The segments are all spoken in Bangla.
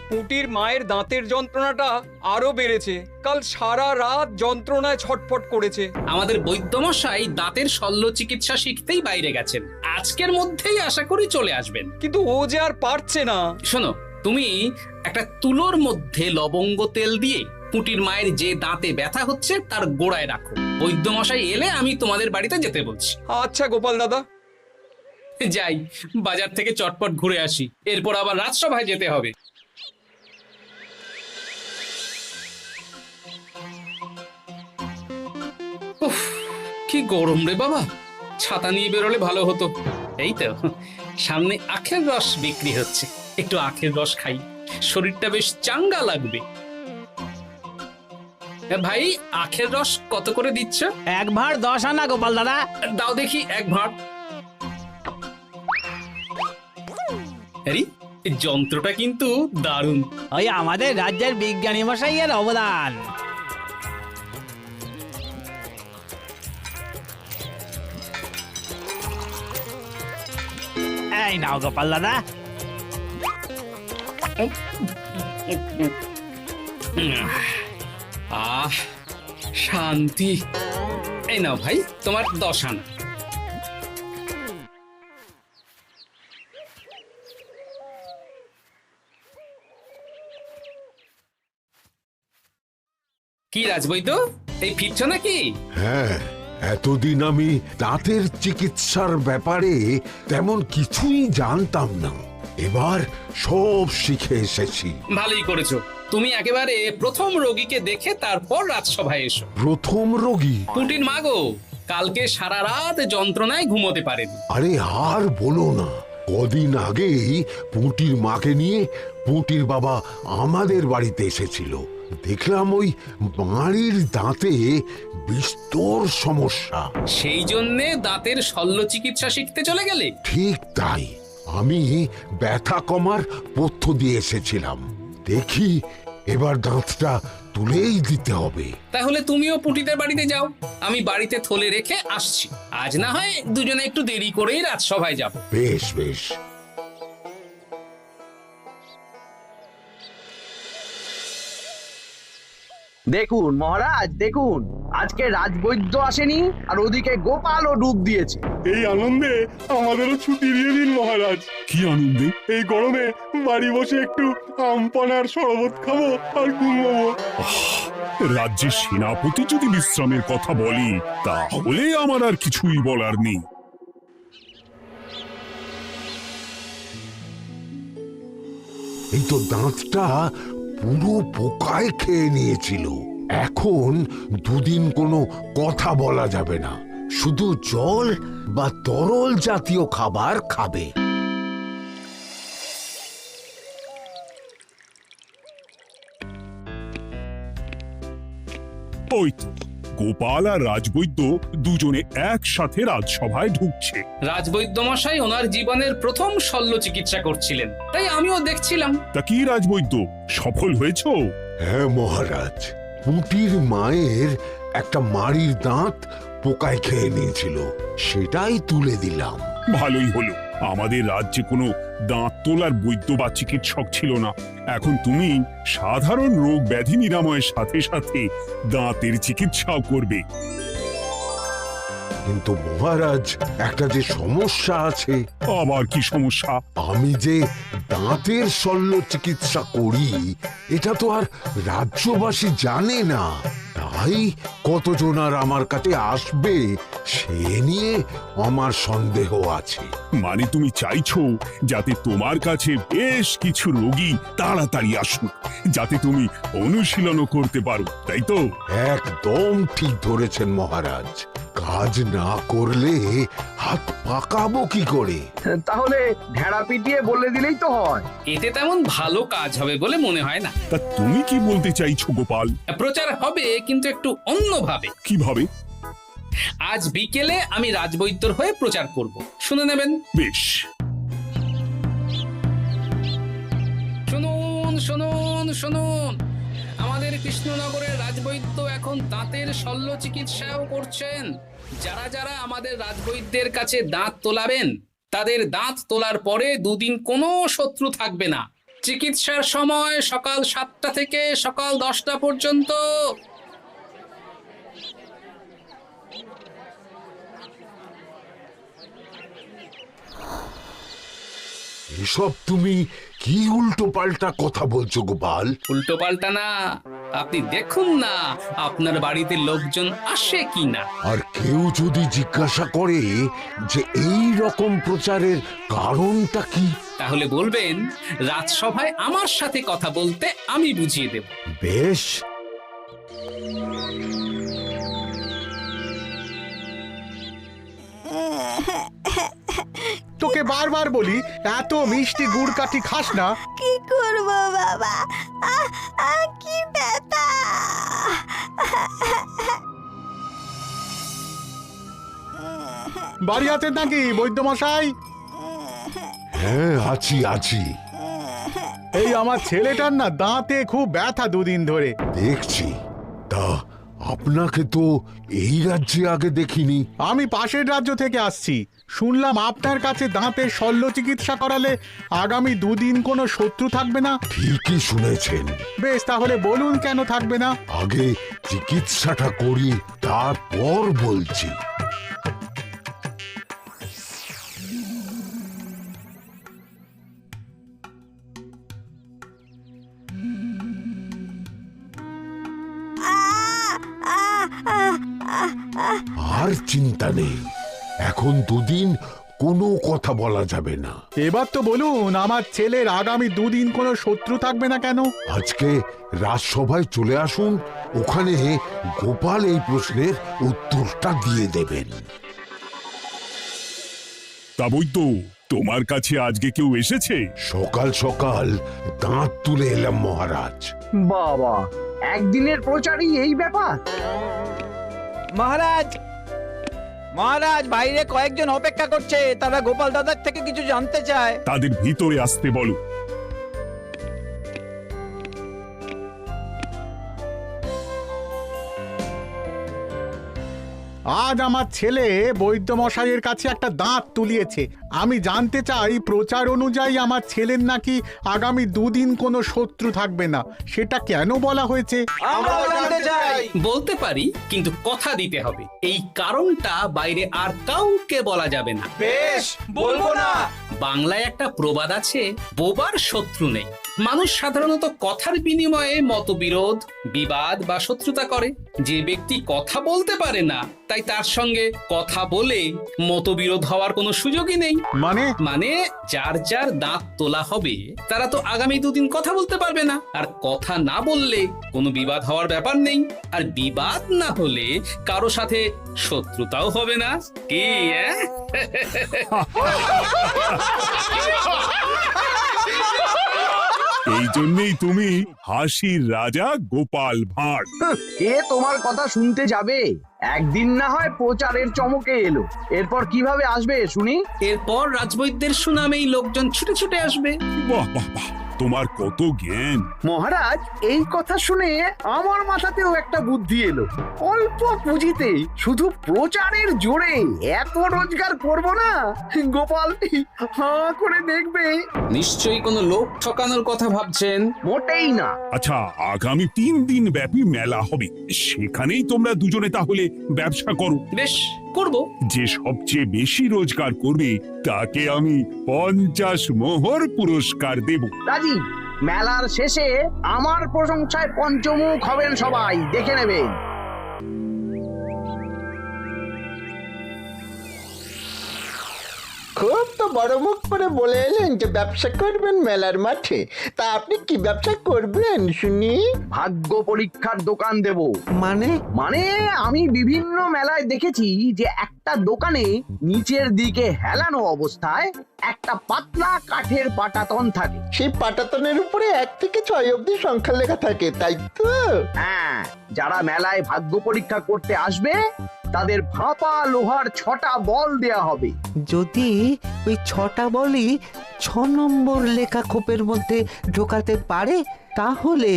পুঁটির মায়ের দাঁতের যন্ত্রণাটা আরো বেড়েছে। কাল সারা রাত যন্ত্রণায় ছটফট করেছে। আমাদের বৈদ্যমশাই দাঁতের শল্য চিকিৎসা শিখতেই বাইরে গেছেন, আজকের মধ্যেই আশা করি চলে আসবেন। কিন্তু ও যে আর পারছে না। শোনো, তুমি একটা তুলোর মধ্যে লবঙ্গ তেল দিয়ে পুঁটির মায়ের যে দাঁতে ব্যথা হচ্ছে তার গোড়ায় রাখো। বৈদ্যমশাই এলে আমি তোমাদের বাড়িতে যেতে বলছি। আচ্ছা গোপাল দাদা। যাই, বাজার থেকে চটপট ঘুরে আসি, এরপর আবার রাজসভায় যেতে হবে। উফ, কি গরম রে বাবা, ছাতা নিয়ে বেরোলে ভালো হতো। এই তো সামনে আখের রস বিক্রি হচ্ছে, একটু আখের রস খাই, শরীরটা বেশ চাঙ্গা লাগবে। ভাই, আখের রস কত করে দিচ্ছ? 1 ভাঁড় 10 আনা গোপাল দাদা। দাও দেখি 1 ভাঁড়। আরে, এই যন্ত্রটা কিন্তু দারুণ। ওই আমাদের রাজ্যের বিজ্ঞানী মশাইয়ের অবদান। এই নাও গোপাল দাদা। আহ, শান্তি। এই নাও ভাই, তোমার 10 আনা। কি রাজবৈদ্য, এই ফিরছ নাকি? হ্যাঁ, এতদিন আমি দাঁতের চিকিৎসার ব্যাপারে তেমন কিছুই জানতাম না, এবার সব শিখে এসেছি। ভালোই করেছো, তুমি একেবারে প্রথম রোগীকে দেখে তারপর রাজসভায় এসো। প্রথম রোগী? পুঁটির মা গো, কালকে সারা রাত যন্ত্রণায় ঘুমোতে পারেনি। আরে আর বলো না, কদিন আগেই পুঁটির মাকে নিয়ে পুঁটির বাবা আমাদের বাড়িতে এসেছিল। দেখলাম ওই বাড়ির দাঁতে বিস্তর সমস্যা। সেই জন্যে দাঁতের শল্য চিকিৎসা শিখতে চলে গেলে? ঠিক তাই, আমি ব্যথা কমার পথ্য দিয়ে এসেছিলাম। দেখি এবার দাঁতটা তুলেই দিতে হবে। তাহলে তুমিও পুঁটিদের বাড়িতে যাও, আমি বাড়িতে থলে রেখে আসছি। আজ না হয় দুজনে একটু দেরি করেই রাজসভায় যাব। বেশ বেশ। দেখুন মহারাজ, দেখুন আজকে রাজবৈদ্য আসেনি, আর ওদিকে গোপালও ডুব দিয়েছে। এই আনন্দে আমাদেরও ছুটি দিয়ে দিন মহারাজ। কি আনন্দে? এই গরমে বাড়ি বসে একটু আমপানার শরবত খাবো আর ঘুমবো। রাজ্যের সেনাপতি যদি বিশ্রামের কথা বলি, তাহলে আমার আর কিছুই বলার নেই। এই তো দাঁতটা পুরো পোকায় খেয়ে নিয়েছিল। এখন দুদিন কোনো কথা বলা যাবে না, শুধু জল বা তরল জাতীয় খাবার খাবে। ওই তো গোপাল আর রাজবৈদ্য দুজনে একসাথে রাজসভায় ঢুকছে। রাজবৈদ্য মশাই ওনার জীবনের প্রথম শল্য চিকিৎসা করছিলেন, তাই আমিও দেখছিলাম। তা কি রাজবৈদ্য, সফল হয়েছো? হ্যাঁ মহারাজ, পুঁটির মায়ের একটা মাড়ির দাঁত পোকায় খেয়ে নিয়েছিল, সেটাই তুলে দিলাম। ভালোই হলো, আমাদের রাজ্যে কোনো দাঁত তোলার বৈদ্য বা চিকিৎসক ছিল না। এখন তুমি সাধারণ রোগ ব্যাধি নিরাময়ের সাথে সাথে দাঁতের চিকিৎসাও করবে। কিন্তু মহারাজ, একটা যে সমস্যা আছে। আবার কি সমস্যা? আমি যে দাঁতের শল্য চিকিৎসা করি, এটা তো আর রাজ্যবাসী জানে না, তাই কতজন আর আমার কাছে আসবে সে নিয়ে আমার সন্দেহ আছে। মানে তুমি চাইছো যাতে তোমার কাছে বেশ কিছু রোগী তাড়াতাড়ি আসুক, যাতে তুমি অনুশীলনও করতে পারো, তাই তো? একদম ঠিক ধরেছেন মহারাজ, কাজ না করলে হাত পাকাবো কি করে? তাহলে ঢেড়া পিটিয়ে বলে দিলেই তো হয়। এতে তেমন ভালো কাজ হবে বলে মনে হয় না। তা তুমি কি বলতে চাইছো গোপাল? প্রচার হবে, কিন্তু একটু অন্যভাবে। কিভাবে? আজ বিকেলে আমি রাজবৈদ্যর হয়ে প্রচার করব, শুনে নেবেন। বেশ। শুনুন শুনুন শুনুন, আমাদের কৃষ্ণনগরের রাজবৈদ্য এখন দাঁতের শল্য চিকিৎসাও করছেন। যারা যারা আমাদের রাজবৈদ্যের কাছে দাঁত তোলাবেন, তাদের দাঁত তোলার পরে দুদিন কোনো শত্রু থাকবে না। চিকিৎসার সময় সকাল 7টা থেকে সকাল 10টা পর্যন্ত। এসব তুমি কি উল্টো পাল্টা কথা বলছো গোপাল? উল্টো পাল্টা না, আপনি দেখুন না আপনার বাড়িতে লোকজন আসে কি না। আর কেউ যদি জিজ্ঞাসা করে যে এই রকম প্রচারের কারণটা কি, তাহলে বলবেন রাজসভায় আমার সাথে কথা বলতে আমি বুঝিয়ে দেব। বেশ। তোকে বারবার বলি এত মিষ্টি গুড় কাঠি খাস না। কি করব বাবা, কি ব্যথা। বাড়ি আছেন নাকি বৈদ্যমশাই? হ্যাঁ, আছি আছি। এই আমার ছেলেটার না দাঁতে খুব ব্যথা দুদিন ধরে। দেখছি। তা আপনাকে তো এই রাজ্যে আগে দেখিনি। আমি পাশের রাজ্য থেকে আসছি। শুনলাম আপনার কাছে দাঁতের শল্য চিকিৎসা করালে আগামী 2 দিন কোনো শত্রু থাকবে না। ঠিকই শুনেছেন। বেশ, তাহলে বলুন কেন থাকবে না? আগে চিকিৎসাটা করি, তারপর বলছি। আর চিন্তা নেই, এখন 2 দিন কোনো কথা বলা যাবে না। এবার তো বলুন আমার ছেলের আগামী 2 দিন কোনো শত্রু থাকবে না কেন? আজকে রাজসভায় চলে আসুন, ওখানে গোপাল এই প্রশ্নের উত্তরটা দিয়ে দেবেন। তা বৈদ্য, তোমার কাছে আজকে কেউ এসেছে? সকাল সকাল দাঁত তুলে এলাম মহারাজ। বাবা, একদিনের প্রচারই এই ব্যাপার? মহারাজ, মহারাজ, বাইরে কয়েকজন অপেক্ষা করছে, তারা গোপাল দাদার থেকে কিছু জানতে চায়। তাদের ভিতরে আসতে বলো। আজ আমার ছেলে বৈদ্যমশাইয়ের কাছে একটা দাঁত তুলিয়েছে। আমি জানতে চাই প্রচার অনুযায়ী আমার ছেলের নাকি আগামী 2 দিন কোনো শত্রু থাকবে না, সেটা কেন বলা হয়েছে? বলতে পারি, কিন্তু কথা দিতে হবে। এই কারণটা বাইরে আর কাউকে বলা যাবে না। বেশ, বলবো না। বাংলায় একটা প্রবাদ আছে, বোবার শত্রু নেই। মানুষ সাধারণত কথার বিনিময়ে মতবিরোধ, বিবাদ বা শত্রুতা করে। যে ব্যক্তি কথা বলতে পারে না, তাই তার সঙ্গে কথা বলে মতবিরোধ হওয়ার কোনো সুযোগই নেই। মানে যার যার দাঁত তোলা হবে তারা তো আগামী 2 দিন কথা বলতে পারবে না। আর কথা না বললে কোনো বিবাদ হওয়ার ব্যাপার নেই। আর বিবাদ না হলে কারো সাথে শত্রুতাও হবে না। কি এই জন্যই তুমি হাসির রাজা গোপাল ভাঁড়। কে তোমার কথা শুনতে যাবে? একদিন না হয় প্রচারের চমকে এলো, এরপর কিভাবে আসবে শুনি? এরপর রাজবৈদ্যের সুনামেই লোকজন ছুটে ছুটে আসবে। বাহ বাহ বাহ, তোমার কত জ্ঞান! মহারাজ, এই কথা শুনে আমার মাথাতেও একটা বুদ্ধি এলো। অল্প পুঁজিতে শুধু প্রচারের জোরে এত রোজগার করব না, গোপাল হাঁ করে দেখবে। নিশ্চয়ই কোনো লোক ঠকানোর কথা ভাবছেন। মোটেই না। আচ্ছা, আগামী 3 দিন ব্যাপী মেলা হবে, সেখানেই তোমরা দুজনে তাহলে ব্যবসা করো। বেশ, করব। যে সবচেয়ে বেশি রোজগার করবে তাকে আমি 50 মোহর পুরস্কার দেব। রাজি। মেলার শেষে আমার প্রশংসায় পঞ্চমুখ হবেন সবাই, দেখে নেবেন। খুব তো বড় মুখ করে বলে এলেন যে ব্যবসা করবেন মেলার মাঠে। তা আপনি কি ব্যবসা করবেন শুনি? ভাগ্য পরীক্ষার দোকান দেব। মানে? মানে আমি বিভিন্ন মেলায় দেখেছি যে একটা দোকানে নিচের দিকে হেলানো অবস্থায় একটা পাতলা কাঠের পাটাতন থাকে। সেই পাটাতনের উপরে 1 থেকে 6 অবধি সংখ্যা লেখা থাকে, তাই তো? হ্যাঁ, যারা মেলায় ভাগ্য পরীক্ষা করতে আসবে তাদের ফাঁপা লোহার 6টা বল দেয়া হবে। যদি ওই 6টা বলই নম্বর লেখা খোপের মধ্যে ঢোকাতে পারে তাহলে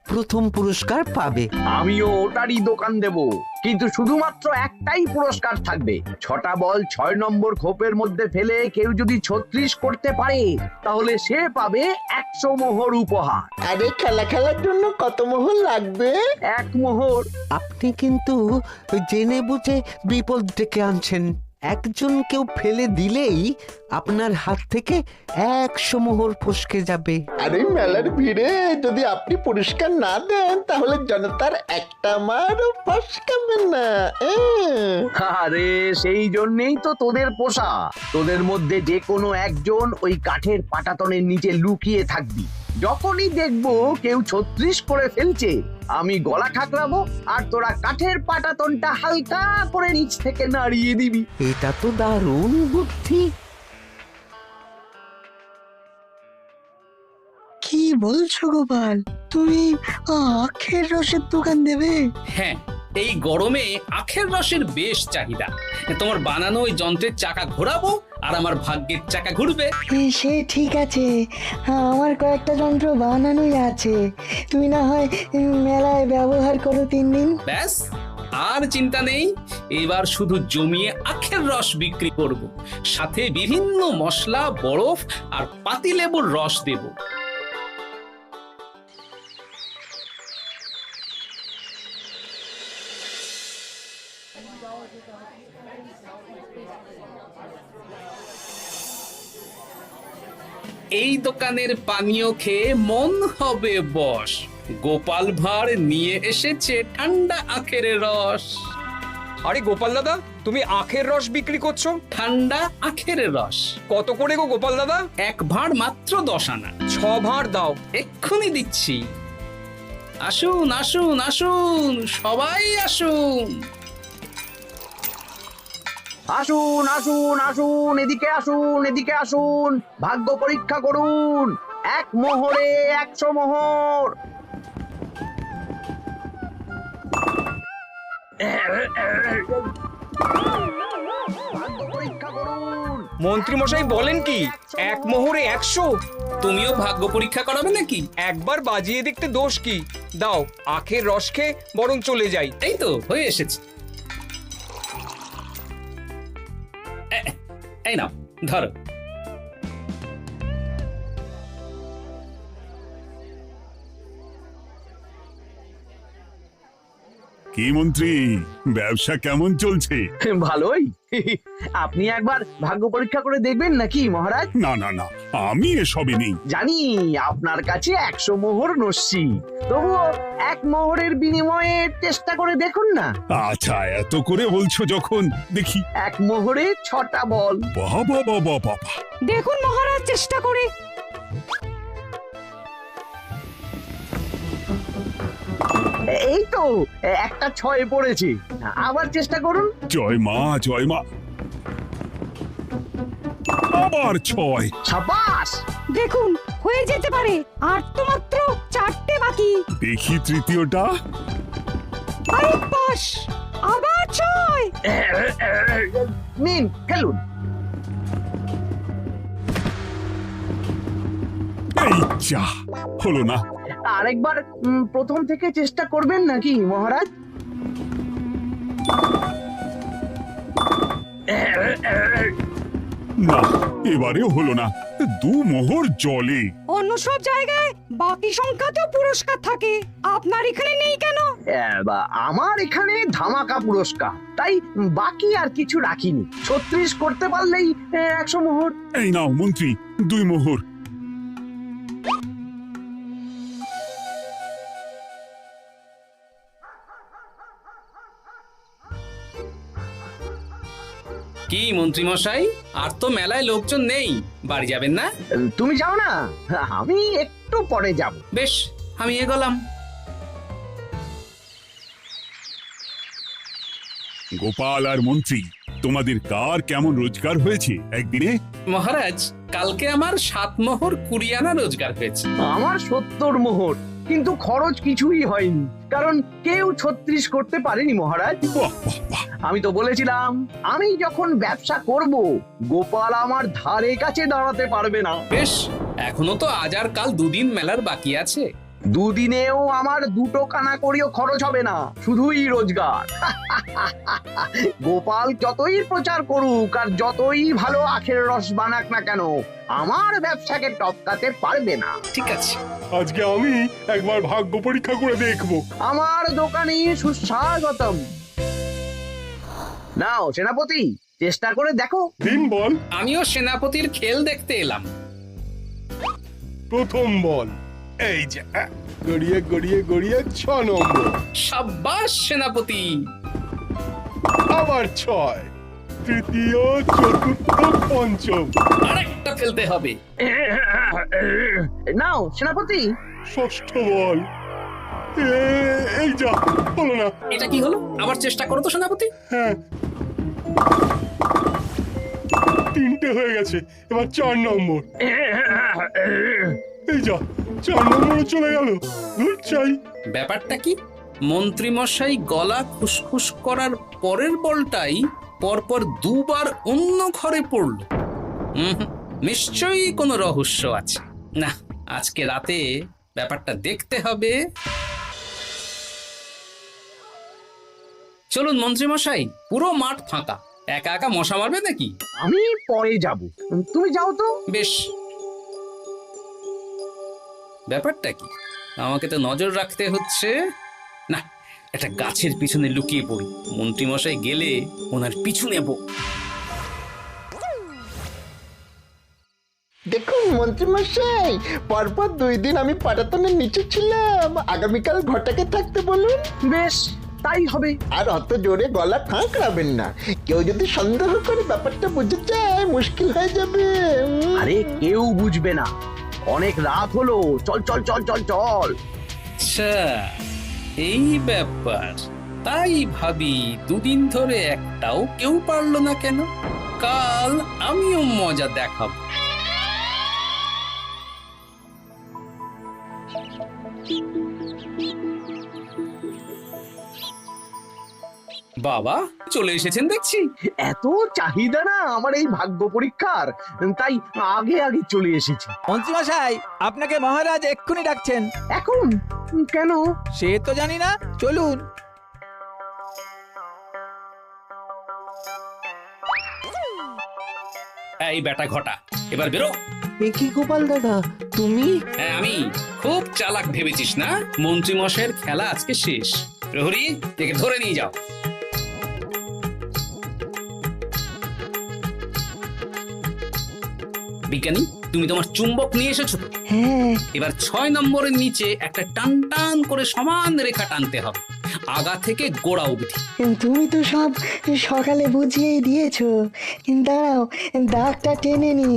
প্রথম পুরস্কার পাবে। আমিও ওটারই দোকান দেব, কিন্তু শুধুমাত্র একটাই পুরস্কার থাকবে। 6টা বল 6 নম্বর খোপের মধ্যে ফেলে কেউ যদি 36 করতে পারে তাহলে সে পাবে 100 মোহর উপহার। আরে খেলার জন্য কত মোহর লাগবে? 1 মোহর। আপনি কিন্তু জেনে বুঝে বিপদ ডেকে আনছেন। একজন কেউ ফেলে দিলেই আপনার হাত থেকে 100 মোহর ফসকে যাবে। আরে মেলার ভিড়ে যদি আপনি পুরস্কার না দেন তাহলে জনতার একটা মারও ফসকাবে না। আরে সেই জন্যই তো তোদের পোষা। তোদের মধ্যে যে কোনো একজন ওই কাঠের পাটাতনের নিচে লুকিয়ে থাকবি। যখনই দেখবো কেউ 36 করে ফেলছে আমি গলা খাকড়াবো আর তোরা কাঠের পাটাতনটা হালকা করে নিচ থেকে নাড়িয়ে দিবি। এটা তো দারুণ বুদ্ধি। কি বলছো গোপাল, তুমি আখের রসের দোকান দেবে? হ্যাঁ, এই গরমে আখের রসের বেশ চাহিদা। তোমার বানানো ওই যন্ত্রের চাকা ঘোরাবো আর আমার ভাগ্যের চাকা ঘুরবে। সে ঠিক আছে, আমার কয়েকটা যন্ত্র বানানোই আছে, তুমি না হয় মেলায় ব্যবহার করো 3 দিন। ব্যাস, আর চিন্তা নেই। এবার শুধু জমিয়ে আখের রস বিক্রি করব, সাথে বিভিন্ন মশলা, বরফ আর পাতিলেবুর রস দেব। এই দোকানের পানীয় খেয়ে মন হবে বশ। গোপাল ভাঁড় নিয়ে এসেছে ঠান্ডা আখের রস। আরে গোপাল দাদা, তুমি আখের রস বিক্রি করছো? ঠান্ডা আখের রস কত করে গো গোপাল দাদা? 1 ভাঁড় মাত্র 10 আনা। 6 ভাঁড় দাও। এক্ষুনি দিচ্ছি। আসুন আসুন আসুন, সবাই আসুন। আসুন আসুন আসুন, এদিকে আসুন, এদিকে আসুন, ভাগ্য পরীক্ষা করুন। 1 মোহরে 100 মোহর। ভাগ্য পরীক্ষা করুন। মন্ত্রী মশাই বলেন কি 1 মোহরে 100? তুমিও ভাগ্য পরীক্ষা করাবে নাকি? একবার বাজিয়ে দেখতে দোষ কি? দাও, আখের রস খেয়ে বরং চলে যাই। এই তো হয়ে এসেছে। এই নাও, ধরো। কি মন্ত্রী, ব্যবসা কেমন চলছে? ভালোই। আপনি একবার ভাগ্য পরীক্ষা করে দেখবেন নাকি মহারাজ? না না না, আমি এসবে নেই। জানি আপনার কাছে 100 মোহর নস্যি, তবুও 1 মোহরের বিনিময়ে চেষ্টা করে দেখুন না। আচ্ছা, এত করে বলছো যখন, দেখি। 1 মোহরে 6টা বল। বাবা বাবা বাবা, দেখুন মহারাজ চেষ্টা করে। এই তো একটা 6 পড়েছে, আবার চেষ্টা করুন। জয় মা জয় মা। আবার 6। সাবাস। দেখুন হয়ে যেতে পারে, আর তো মাত্র 4টে বাকি। দেখি তৃতীয়টা। আরে পাস, আবার 6। নিন খেলুন। এই যা, হলো না। আরেকবার প্রথম থেকে চেষ্টা করবেন নাকি মহারাজ? না, এবারেও হলো না। 2 মোহর জলে। অন্য সব জায়গায় বাকি সংখ্যাতেও পুরস্কার থাকে, আপনার এখানে নেই কেন? আমার এখানে ধামাকা পুরস্কার, তাই বাকি আর কিছু রাখিনি। 36 করতে পারলেই 100 মোহর। এই নাও মন্ত্রী, 2 মোহর। কি মন্ত্রী মশাই, আর তো মেলায় লোকজন নেই, বাড়ি যাবেন না? তুমি যাও না, আমি একটু পরে যাব। বেশ, আমি এগোলাম। গোপাল আর মন্ত্রী, তোমাদের কার কেমন রোজগার হয়েছে একদিনে? মহারাজ, কালকে আমার 7 মোহর 20 আনা রোজগার হয়েছে। আমার 70 মোহর। কিন্তু খরচ কিছুই হয়নি, কারণ কেউ 36 করতে পারেনি মহারাজ। বাহ বাহ বাহ, আমি তো বলেছিলাম আমি যখন ব্যবসা করব গোপাল আমার ধারে কাছে দাঁড়াতে পারবে না। বেশ, এখনো তো আজ আর কাল দুদিন মেলার বাকি আছে। দুদিনেও আমার 2 কানাকড়িও খরচ হবে না, শুধুই রোজগার। গোপাল যতই প্রচার করুক আর যতই ভালো আখের রস বানাক না কেন, আমার ব্যবসাকে টপকাতে পারবে না। ঠিক আছে, আজকে আমি একবার ভাগ্য পরীক্ষা করে দেখব। আমার দোকানে সুস্বাগতম। নাও সেনাপতি, চেষ্টা করে দেখো। দিন বল। আমিও সেনাপতির খেল দেখতে এলাম। প্রথম বল, এই যে গড়িয়ে গড়িয়ে গড়িয়ে 6 নম্বর, সাব্বাস সেনাপতি। আবার 6, তৃতীয়, চতুর্থ, পঞ্চম, আরেকটা ফেলতে হবে। নাও সেনাপতি, ষষ্ঠ বল। এই যা, হলো না। এটা কি হলো? আবার চেষ্টা করো তো সেনাপতি। হ্যাঁ, 3টে হয়ে গেছে, এবার 4 নম্বর। এই যা, 4 নম্বরে চলে গেল। ধুর চাই। ব্যাপারটা কি? মন্ত্রী মশাই গলা খুসখুস করার পরের বলটাই পরপর 2 বার অন্য ঘরে পড়ল। নিশ্চয়ই কোনো রহস্য আছে। না, আজকে রাতে ব্যাপারটা দেখতে হবে। চলুন মন্ত্রী মশাই, পুরো মাঠ ফাঁকা, একা একা মশা মারবে নাকি? আমি পরে যাব, তুমি যাও তো। বেশ। ব্যাপারটা কি? আমাকে তো নজর রাখতে হচ্ছে। না, একটা গাছের পিছনে লুকিয়ে পড়ি, মন্ত্রী মশাই গেলে ওনার পিছু নেব। দেখুন মন্ত্রীমশাই, পরপর 2 দিন আমি পাটাতনের নিচে ছিলাম। আগামীকাল ঘরটাকে থাকতে বলুন। বেশ, তাই হবে। আর অত জোরে গলা খাঁকড়াবেন না, কেউ যদি সন্দেহ করে ব্যাপারটা বুঝতে চায় মুশকিল হয়ে যাবে। আরে কেউ বুঝবে না, অনেক রাত হলো, চল চল চল চল চল। আচ্ছা, এই ব্যাপার। তাই ভাবি 2 দিন ধরে একটাও কেউ পারলো না কেন? কাল আমিও মজা দেখাবো। বাবা চলে এসেছেন দেখছি। এত চাহিদা না আমার এই ভাগ্য পরীক্ষার, তাই আগে আগে চলে এসেছি। মন্ত্রীমশাই, আপনাকে মহারাজ এক্ষুনি ডাকছেন। এখন কেন? সে তো জানি না, চলুন। এই বেটা ঘটা, এবার বেরো। এ কি গোপাল দাদা, তুমি? হ্যাঁ আমি। খুব চালাক ভেবেছিস না? মন্ত্রী মশাইয়ের খেলা আজকে শেষ। প্রহরী, একে ধরে নিয়ে যাও। বিজ্ঞানী, তুমি তোমার চুম্বক নিয়ে এসেছো তো? হ্যাঁ, এবার 6 নম্বরের নিচে একটা টান টান করে সমান রেখা টানতে হবে, আগা থেকে গোড়া অবধি। তুমি তো সব সকালে বুঝিয়েই দিয়েছো। দাঁড়াও, দাগটা টেনে নি।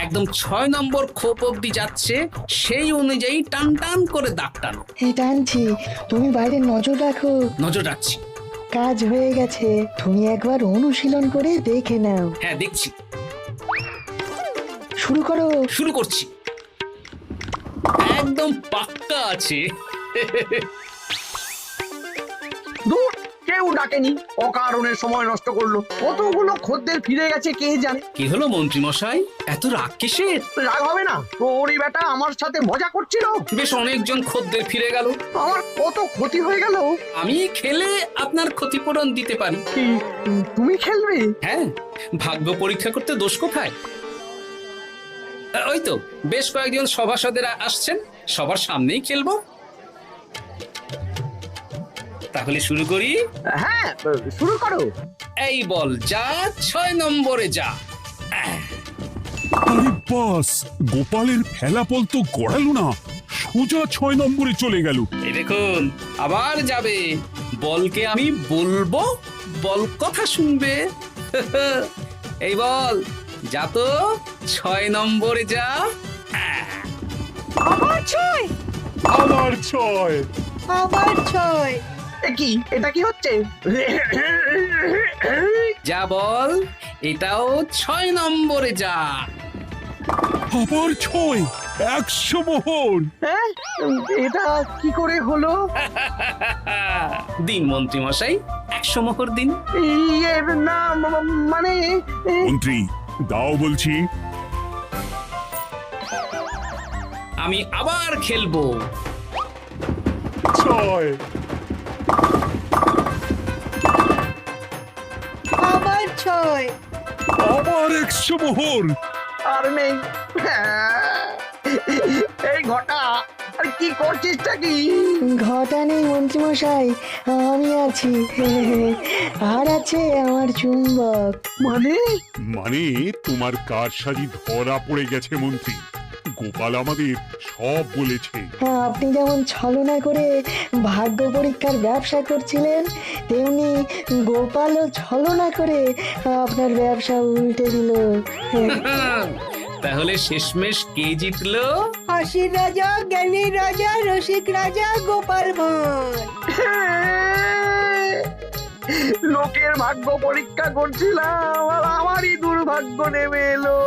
একদম 6 নম্বর খোপ অবধি যাচ্ছে, সেই অনুযায়ী টান টান করে দাগ টানো। টানছি, তুমি বাইরে নজর রাখো। নজর রাখছি। কাজ হয়ে গেছে, তুমি একবার অনুশীলন করে দেখে নাও। হ্যাঁ দেখছি। শুরু করো। শুরু করছি। একদম পাক্কা আছে। দূর, কেউ ডাকেনি, অকারণে সময় নষ্ট করলো। কতগুলো খদ্দের ফিরে গেছে কে জানে। কি হলো মন্ত্রী মশাই, এত রাগ কিসের? রাগ হবে না, ওরই বেটা আমার সাথে মজা করছিল। বেশ, অনেকজন খদ্দের ফিরে গেল, আমার কত ক্ষতি হয়ে গেল। আমি খেলে আপনার ক্ষতিপূরণ দিতে পারি। কি, তুমি খেলবে? হ্যাঁ, ভাগ্য পরীক্ষা করতে দোষ কোথায়? ওই তো বেশ কয়েকজন সভাসদেরা আসছেন, সবার সামনেই খেলবো। তাহলে শুরু করি। হ্যাঁ, শুরু করো। এই বল যা, 6 নম্বরে যা। আরে বাস, গোপালের ফেলাপল তো গড়ালো না, সোজা 6 নম্বরে চলে গেল। এই দেখুন, আবার যাবে। বলকে আমি বলবো, বল কথা শুনবে। এই বল যা তো, 6 নম্বরে যা। আবার 6, আবার 6, আবার 6। কি, এটা কি হচ্ছে? যা বল, এটাও 6 নম্বরে যা। আবার 6, 100 মোহর। হ্যাঁ এটা কি করে হলো? দিন মন্ত্রী মশাই, 100 মোহর দিন। ইয়ে না মানে মন্ত্রী দাও বলছি। আমি আবার খেলবো। 6 আবার 6। আবার 100 মোহর। আর নেই। এই ঘটা আর কি করছিসটা কি? ঘটা নেই মন্ত্রীমশাই, আমি আছি। আর আছে আমার চুম্বক। মানে মানে তোমার কারসাজি ধরা পড়ে গেছে মন্ত্রী। গোপাল আমাদের সব বলেছে। হ্যাঁ, আপনি যেমন ছলনা করে ভাগ্য পরীক্ষার ব্যবসা করছিলেন, তেমনি গোপালও ছলনা করে আপনার ব্যবসা উল্টে দিল। তাহলে শেষমেশ কে জিতলো? হাসির রাজা, জ্ঞানীর রাজা, রসিক রাজা গোপাল ভাঁড়। লোকের ভাগ্য পরীক্ষা করছিলাম আর আমারই দুর্ভাগ্য নেমে এলো।